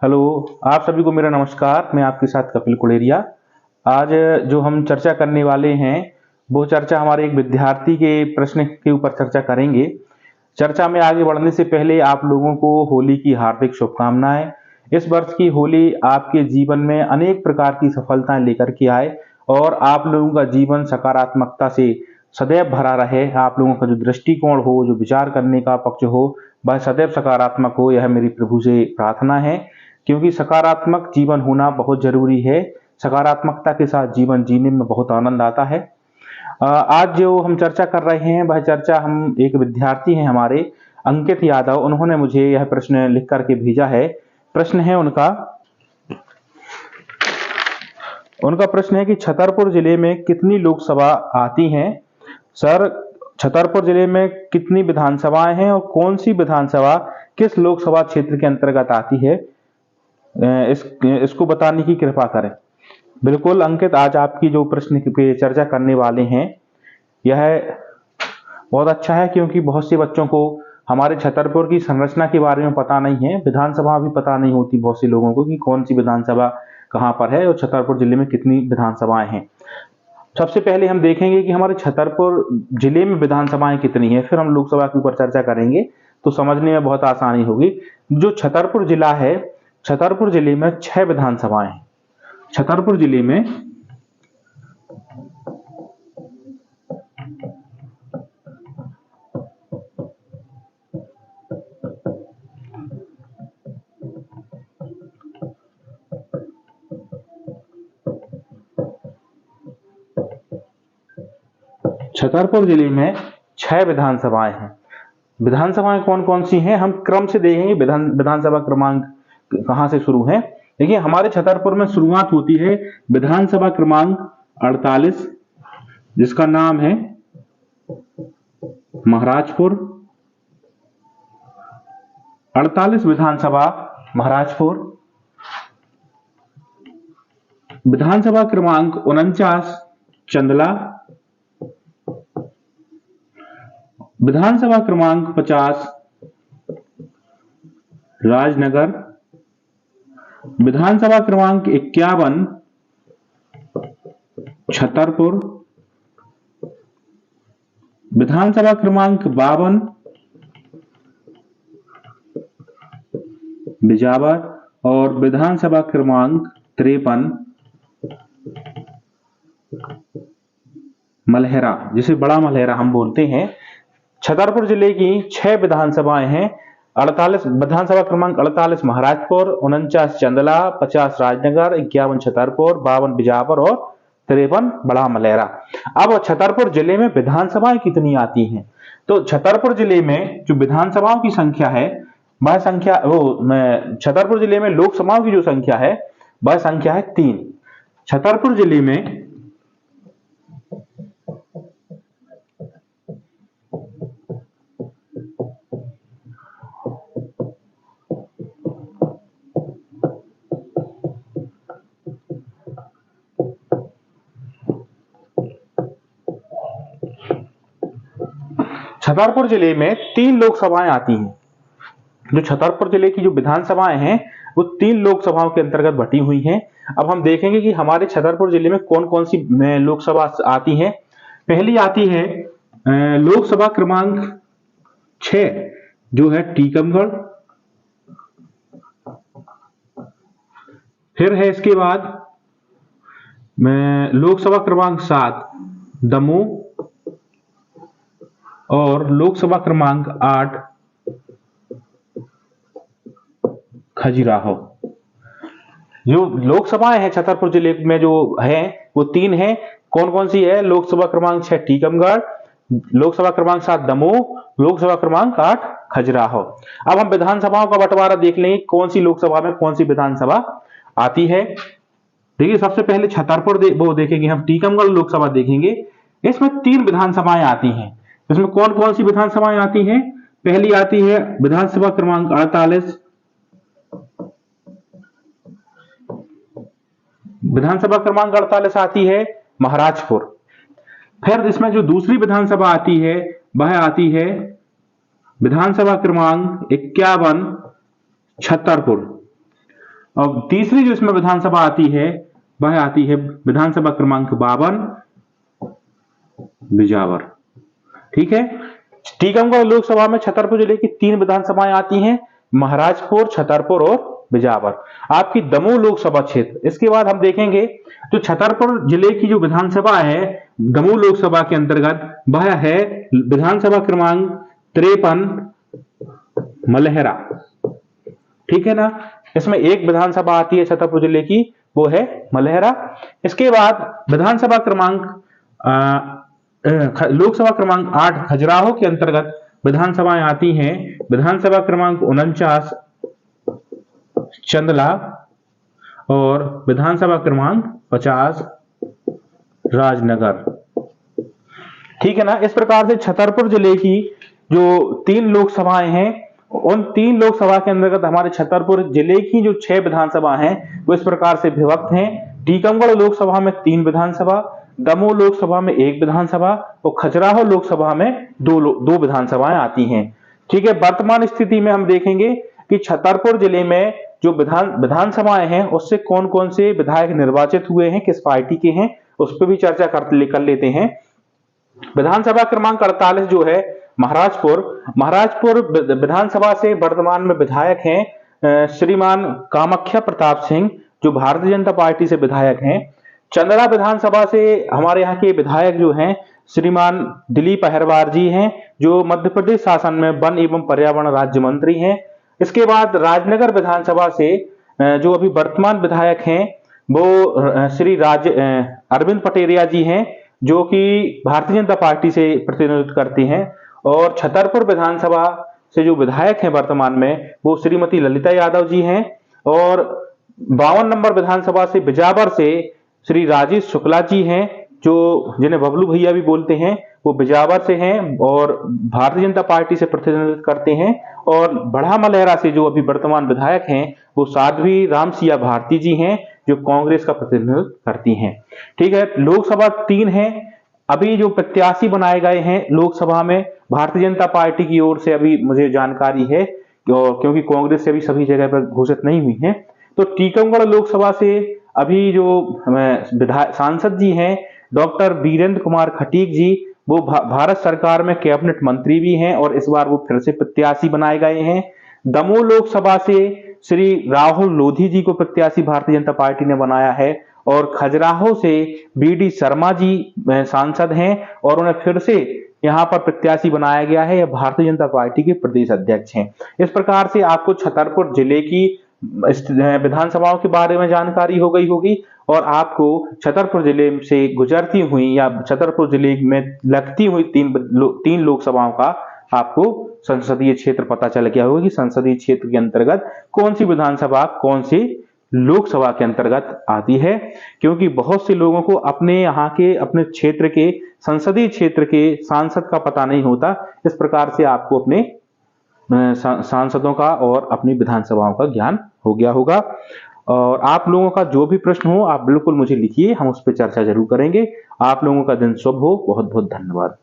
Hello, आप सभी को मेरा नमस्कार। मैं आपके साथ कपिल कुलेरिया। आज जो हम चर्चा करने वाले हैं, वो चर्चा हमारे एक विद्यार्थी के प्रश्न के ऊपर चर्चा करेंगे। चर्चा में आगे बढ़ने से पहले आप लोगों को होली की हार्दिक शुभकामनाएं। इस वर्ष की होली आपके जीवन में अनेक प्रकार की सफलताएं लेकर के आए और आप लोगों का जीवन सकारात्मकता से सदैव भरा रहे। आप लोगों का जो दृष्टिकोण हो, जो विचार करने का पक्ष हो, वह सदैव सकारात्मक हो, यह मेरी प्रभु से प्रार्थना है। क्योंकि सकारात्मक जीवन होना बहुत जरूरी है। सकारात्मकता के साथ जीवन जीने में बहुत आनंद आता है। आज जो हम चर्चा कर रहे हैं, वह चर्चा हम एक विद्यार्थी हैं हमारे, अंकित यादव, उन्होंने मुझे यह प्रश्न लिख करके भेजा है। प्रश्न है उनका उनका प्रश्न है कि छतरपुर जिले में कितनी लोकसभा आती हैं। सर, छतरपुर जिले में कितनी विधानसभाएं हैं और कौन सी विधानसभा किस लोकसभा क्षेत्र के अंतर्गत आती है, इसको बताने की कृपा करें। बिल्कुल अंकित, आज आपकी जो प्रश्न पे चर्चा करने वाले हैं, यह बहुत अच्छा है। क्योंकि बहुत से बच्चों को हमारे छतरपुर की संरचना के बारे में पता नहीं है, विधानसभा भी पता नहीं होती बहुत से लोगों को कि कौन सी विधानसभा कहां पर है और छतरपुर जिले में कितनी विधानसभाएं हैं। सबसे पहले हम देखेंगे कि हमारे छतरपुर जिले में विधानसभाएं कितनी है, फिर हम लोकसभा के ऊपर चर्चा करेंगे तो समझने में बहुत आसानी होगी। जो छतरपुर जिला है, छतरपुर जिले में 6 विधानसभाएं हैं। छतरपुर जिले में छतरपुर जिले में 6 विधानसभाएं हैं। विधानसभाएं कौन कौन सी हैं, हम क्रम से देखेंगे। विधानसभा क्रमांक कहां से शुरू है। देखिए, हमारे छतरपुर में शुरुआत होती है विधानसभा क्रमांक 48, जिसका नाम है महाराजपुर। 48 विधानसभा महाराजपुर। विधानसभा क्रमांक 49 चंदला। विधानसभा क्रमांक 50 राजनगर। विधानसभा क्रमांक 51 छतरपुर। विधानसभा क्रमांक 52 बिजावर। और विधानसभा क्रमांक 53 मलहरा, जिसे बड़ा मलहरा हम बोलते हैं। छतरपुर जिले की 6 विधानसभाएं हैं। 48 विधानसभा क्रमांक 48 महाराजपुर, 49 चंदला, 50 राजनगर, 51 छतरपुर, 52 बिजावर और 53 बड़ा मलहरा। अब छतरपुर जिले में विधानसभाएं कितनी आती हैं, तो छतरपुर जिले में जो विधानसभाओं की संख्या है, वह संख्या छतरपुर जिले में लोकसभाओं की जो संख्या है, वह संख्या है 3। छतरपुर जिले में छतरपुर जिले में 3 लोकसभाएं आती हैं। जो छतरपुर जिले की जो विधानसभाएं हैं, वो 3 लोकसभाओं के अंतर्गत बटी हुई हैं। अब हम देखेंगे कि हमारे छतरपुर जिले में कौन कौन सी लोकसभा आती हैं। पहली आती है लोकसभा क्रमांक 6, जो है टीकमगढ़। फिर है इसके बाद लोकसभा क्रमांक 7 दमोह। और लोकसभा क्रमांक 8 खजुराहो। जो लोकसभाएं हैं छतरपुर जिले में जो है, वो 3 है। कौन कौन सी है? लोकसभा क्रमांक 6 टीकमगढ़, लोकसभा क्रमांक 7 दमोह, लोकसभा क्रमांक 8 खजुराहो। अब हम विधानसभाओं का बंटवारा देख लेंगे, कौन सी लोकसभा में कौन सी विधानसभा आती है। देखिए, सबसे पहले छतरपुर वो देखेंगे हम, टीकमगढ़ लोकसभा देखेंगे। इसमें 3 विधानसभाएं आती हैं। इसमें कौन कौन सी विधानसभाएं आती हैं? पहली आती है विधानसभा क्रमांक 48। विधानसभा क्रमांक 48 आती है महाराजपुर। फिर इसमें जो दूसरी विधानसभा आती है, वह आती है विधानसभा क्रमांक 51 छतरपुर। और तीसरी जो इसमें विधानसभा आती है वह आती है विधानसभा क्रमांक 52 बिजावर। ठीक है। टीकमगढ़ लोकसभा में छतरपुर जिले की 3 विधानसभाएं आती हैं, महाराजपुर, छतरपुर और बिजावर। आपकी दमोह लोकसभा क्षेत्र, इसके बाद हम देखेंगे जो छतरपुर जिले की जो विधानसभा है दमोह लोकसभा के अंतर्गत, वह है विधानसभा क्रमांक 53 मलहरा। ठीक है ना। इसमें एक विधानसभा आती है छतरपुर जिले की, वो है मलहरा। इसके बाद विधानसभा क्रमांक लोकसभा क्रमांक 8 खजुराहो के अंतर्गत विधानसभाएं आती हैं, विधानसभा क्रमांक 49 चंदला और विधानसभा क्रमांक 50 राजनगर। ठीक है ना। इस प्रकार से छतरपुर जिले की जो 3 लोकसभाएं हैं, उन 3 लोकसभा के अंतर्गत हमारे छतरपुर जिले की जो 6 विधानसभा हैं वो इस प्रकार से विभक्त हैं। टीकमगढ़ लोकसभा में 3 विधानसभा, दमोह लोकसभा में 1 विधानसभा और खजुराहो लोकसभा में 2 विधानसभाएं आती हैं। ठीक है। वर्तमान स्थिति में हम देखेंगे कि छतरपुर जिले में जो विधानसभाएं हैं उससे कौन कौन से विधायक निर्वाचित हुए हैं, किस पार्टी के हैं, उस पर भी चर्चा कर लेते हैं। विधानसभा क्रमांक 48 जो है महाराजपुर विधानसभा से वर्तमान में विधायक हैं श्रीमान कामाख्या प्रताप सिंह, जो भारतीय जनता पार्टी से विधायक हैं। चंदरा विधानसभा से हमारे यहाँ के विधायक जो हैं श्रीमान दिलीप अहिरवार जी हैं, जो मध्य प्रदेश शासन में वन एवं पर्यावरण राज्य मंत्री हैं। इसके बाद राजनगर विधानसभा से जो अभी वर्तमान विधायक हैं वो श्री अरविंद पटेरिया जी हैं, जो कि भारतीय जनता पार्टी से प्रतिनिधित्व करती हैं। और छतरपुर विधानसभा से जो विधायक हैं वर्तमान में वो श्रीमती ललिता यादव जी हैं। और 52 नंबर विधानसभा से बिजावर से श्री राजेश शुक्ला जी हैं, जो जिन्हें बबलू भैया भी बोलते हैं, वो बिजावर से हैं और भारतीय जनता पार्टी से प्रतिनिधित्व करते हैं। और बढ़ा मलहरा से जो अभी वर्तमान विधायक हैं वो साध्वी रामसिया भारती जी हैं, जो कांग्रेस का प्रतिनिधित्व करती हैं। ठीक है। लोकसभा 3 है। अभी जो प्रत्याशी बनाए गए हैं लोकसभा में भारतीय जनता पार्टी की ओर से अभी मुझे जानकारी है, क्योंकि कांग्रेस से अभी सभी जगह पर घोषित नहीं हुई है। तो टीकमगढ़ लोकसभा से अभी जो सांसद जी हैं डॉक्टर वीरेंद्र कुमार खटीक जी, वो भारत सरकार में कैबिनेट मंत्री भी हैं और इस बार वो फिर से प्रत्याशी बनाए गए हैं। दमोह लोकसभा से श्री राहुल लोधी जी को प्रत्याशी भारतीय जनता पार्टी ने बनाया है। और खजुराहो से BD शर्मा जी सांसद हैं और उन्हें फिर से यहाँ पर प्रत्याशी बनाया गया है। यह भारतीय जनता पार्टी के प्रदेश अध्यक्ष हैं। इस प्रकार से आपको छतरपुर जिले की विधानसभाओं के बारे में जानकारी हो गई होगी और आपको छतरपुर जिले से गुजरती हुई या छतरपुर जिले में लगती हुई 3 लोकसभाओं का आपको संसदीय क्षेत्र पता चल गया होगा कि संसदीय क्षेत्र के अंतर्गत कौन सी विधानसभा कौन सी लोकसभा के अंतर्गत आती है। क्योंकि बहुत से लोगों को अपने यहाँ के अपने क्षेत्र के संसदीय क्षेत्र के सांसद का पता नहीं होता। इस प्रकार से आपको अपने सांसदों का और अपनी विधानसभाओं का ज्ञान हो गया होगा। और आप लोगों का जो भी प्रश्न हो आप बिल्कुल मुझे लिखिए, हम उस पर चर्चा जरूर करेंगे। आप लोगों का दिन शुभ हो। बहुत बहुत धन्यवाद।